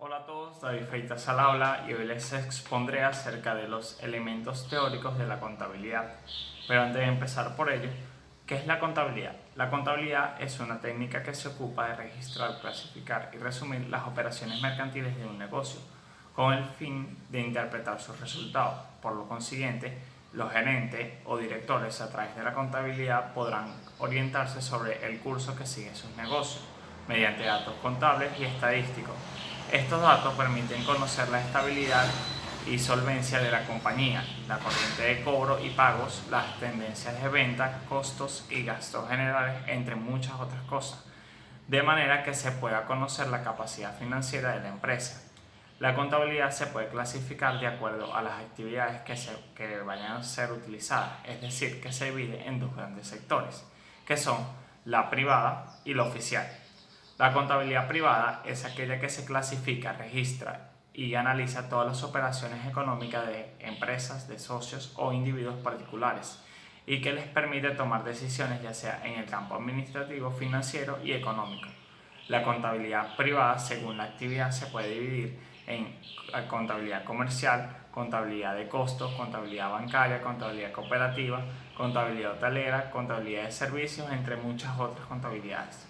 Hola a todos, David Freitas al habla y hoy les expondré acerca de los elementos teóricos de la contabilidad. Pero antes de empezar por ello, ¿qué es la contabilidad? La contabilidad es una técnica que se ocupa de registrar, clasificar y resumir las operaciones mercantiles de un negocio, con el fin de interpretar sus resultados. Por lo consiguiente, los gerentes o directores a través de la contabilidad podrán orientarse sobre el curso que siguen sus negocios, mediante datos contables y estadísticos. Estos datos permiten conocer la estabilidad y solvencia de la compañía, la corriente de cobro y pagos, las tendencias de venta, costos y gastos generales, entre muchas otras cosas, de manera que se pueda conocer la capacidad financiera de la empresa. La contabilidad se puede clasificar de acuerdo a las actividades que vayan a ser utilizadas, es decir, que se divide en dos grandes sectores, que son la privada y la oficial. La contabilidad privada es aquella que se clasifica, registra y analiza todas las operaciones económicas de empresas, de socios o individuos particulares y que les permite tomar decisiones ya sea en el campo administrativo, financiero y económico. La contabilidad privada, según la actividad, se puede dividir en contabilidad comercial, contabilidad de costos, contabilidad bancaria, contabilidad cooperativa, contabilidad hotelera, contabilidad de servicios, entre muchas otras contabilidades.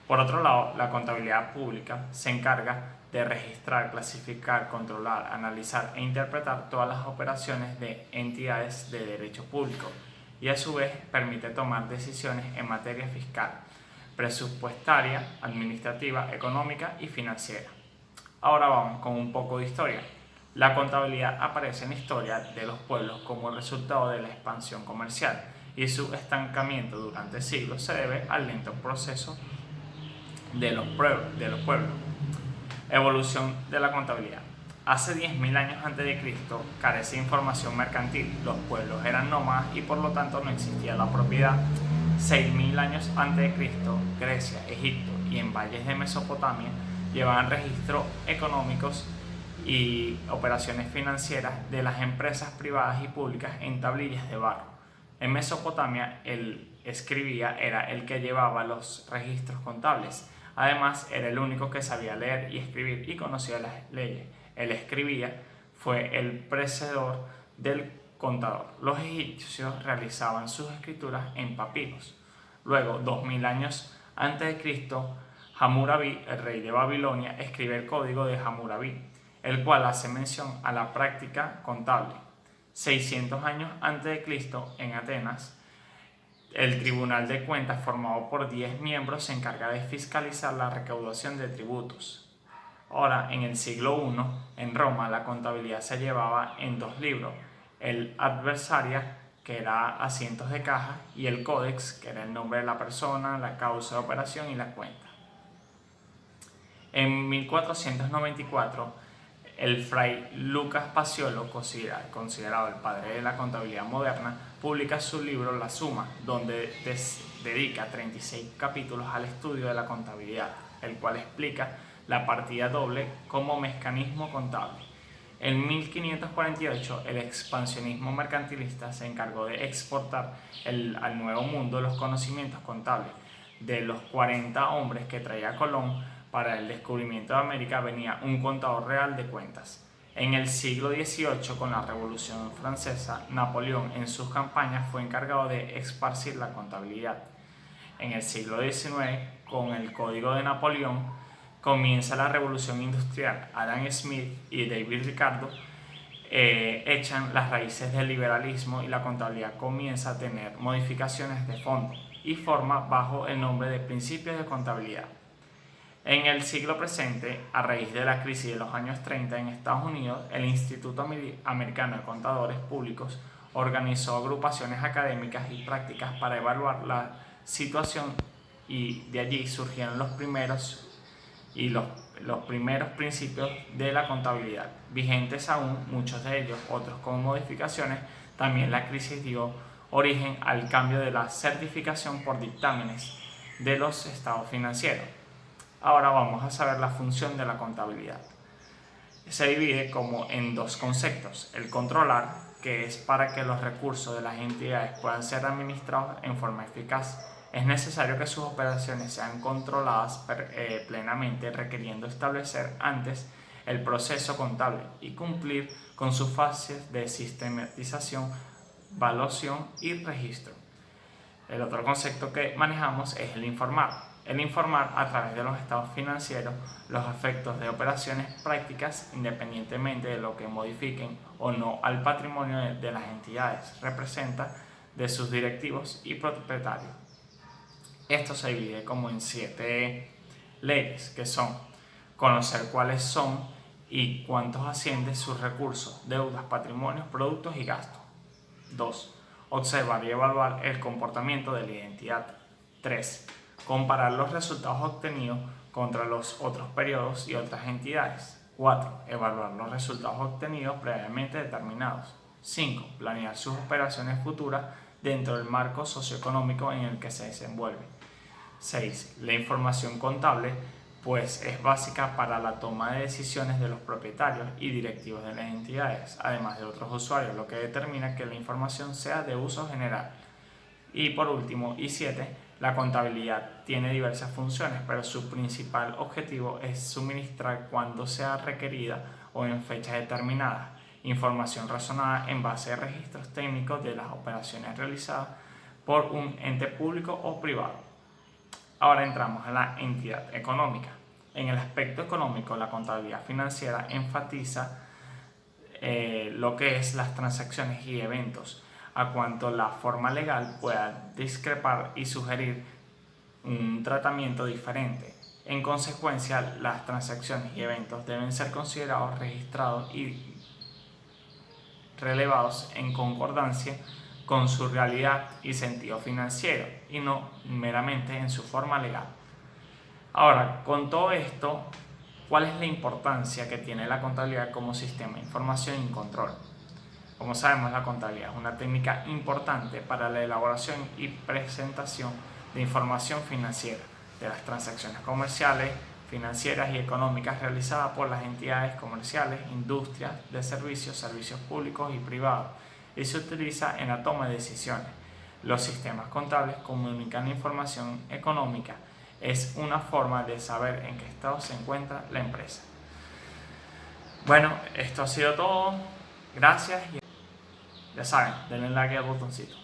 Por otro lado, la contabilidad pública se encarga de registrar, clasificar, controlar, analizar e interpretar todas las operaciones de entidades de derecho público y a su vez permite tomar decisiones en materia fiscal, presupuestaria, administrativa, económica y financiera. Ahora vamos con un poco de historia. La contabilidad aparece en la historia de los pueblos como resultado de la expansión comercial y su estancamiento durante siglos se debe al lento proceso de los pueblos. Evolución de la contabilidad. Hace 10.000 años antes de Cristo carecía de información mercantil, los pueblos eran nómadas y por lo tanto no existía la propiedad. 6.000 años antes de Cristo, Grecia, Egipto y en valles de Mesopotamia llevaban registros económicos y operaciones financieras de las empresas privadas y públicas en tablillas de barro. En Mesopotamia, el escribía era el que llevaba los registros contables. Además, era el único que sabía leer y escribir y conocía las leyes. El escribía fue el precedor del contador. Los egipcios realizaban sus escrituras en papiros. Luego, 2000 años antes de Cristo, Hammurabi, el rey de Babilonia, escribe el código de Hammurabi, el cual hace mención a la práctica contable. 600 años antes de Cristo, en Atenas, el Tribunal de Cuentas, formado por 10 miembros, se encarga de fiscalizar la recaudación de tributos. Ahora, en el siglo I, en Roma, la contabilidad se llevaba en dos libros, el Adversaria, que era asientos de caja, y el Codex, que era el nombre de la persona, la causa de operación y la cuenta. En 1494, el fray Lucas Paciolo, considerado el padre de la contabilidad moderna, publica su libro La Suma, donde dedica 36 capítulos al estudio de la contabilidad, el cual explica la partida doble como mecanismo contable. En 1548, el expansionismo mercantilista se encargó de exportar al Nuevo Mundo los conocimientos contables. De los 40 hombres que traía Colón para el descubrimiento de América, venía un contador real de cuentas. En el siglo XVIII, con la Revolución Francesa, Napoleón en sus campañas fue encargado de esparcir la contabilidad. En el siglo XIX, con el Código de Napoleón, comienza la Revolución Industrial. Adam Smith y David Ricardo echan las raíces del liberalismo y la contabilidad comienza a tener modificaciones de fondo y forma bajo el nombre de principios de contabilidad. En el siglo presente, a raíz de la crisis de los años 30 en Estados Unidos, el Instituto Americano de Contadores Públicos organizó agrupaciones académicas y prácticas para evaluar la situación y de allí surgieron los primeros principios de la contabilidad, vigentes aún, muchos de ellos, otros con modificaciones. También la crisis dio origen al cambio de la certificación por dictámenes de los estados financieros. Ahora vamos a saber la función de la contabilidad. Se divide como en dos conceptos: el controlar, que es para que los recursos de las entidades puedan ser administrados en forma eficaz, Es necesario que sus operaciones sean controladas plenamente, requiriendo establecer antes el proceso contable y cumplir con sus fases de sistematización, evaluación y registro. El otro concepto que manejamos es el informar. El informar a través de los estados financieros los efectos de operaciones prácticas independientemente de lo que modifiquen o no al patrimonio de las entidades, representa de sus directivos y propietarios. Esto se divide como en 7 leyes, que son conocer cuáles son y cuántos ascienden sus recursos, deudas, patrimonios, productos y gastos. 2. Observar y evaluar el comportamiento de la identidad. 3. Comparar los resultados obtenidos contra los otros periodos y otras entidades. 4. Evaluar los resultados obtenidos previamente determinados. 5. Planear sus operaciones futuras dentro del marco socioeconómico en el que se desenvuelve. 6. La información contable pues es básica para la toma de decisiones de los propietarios y directivos de las entidades, además de otros usuarios, lo que determina que la información sea de uso general. Y por último, y 7, la contabilidad tiene diversas funciones, pero su principal objetivo es suministrar cuando sea requerida o en fechas determinadas información razonada en base a registros técnicos de las operaciones realizadas por un ente público o privado. Ahora entramos a la entidad económica. En el aspecto económico, la contabilidad financiera enfatiza lo que es las transacciones y eventos, a cuanto la forma legal pueda discrepar y sugerir un tratamiento diferente. En consecuencia, las transacciones y eventos deben ser considerados, registrados y relevados en concordancia con su realidad y sentido financiero y no meramente en su forma legal. Ahora, con todo esto, ¿cuál es la importancia que tiene la contabilidad como sistema de información y control? Como sabemos, la contabilidad es una técnica importante para la elaboración y presentación de información financiera de las transacciones comerciales, financieras y económicas realizadas por las entidades comerciales, industrias de servicios, servicios públicos y privados, y se utiliza en la toma de decisiones. Los sistemas contables comunican información económica. Es una forma de saber en qué estado se encuentra la empresa. Bueno, esto ha sido todo. Gracias y ya saben, denle like al botoncito.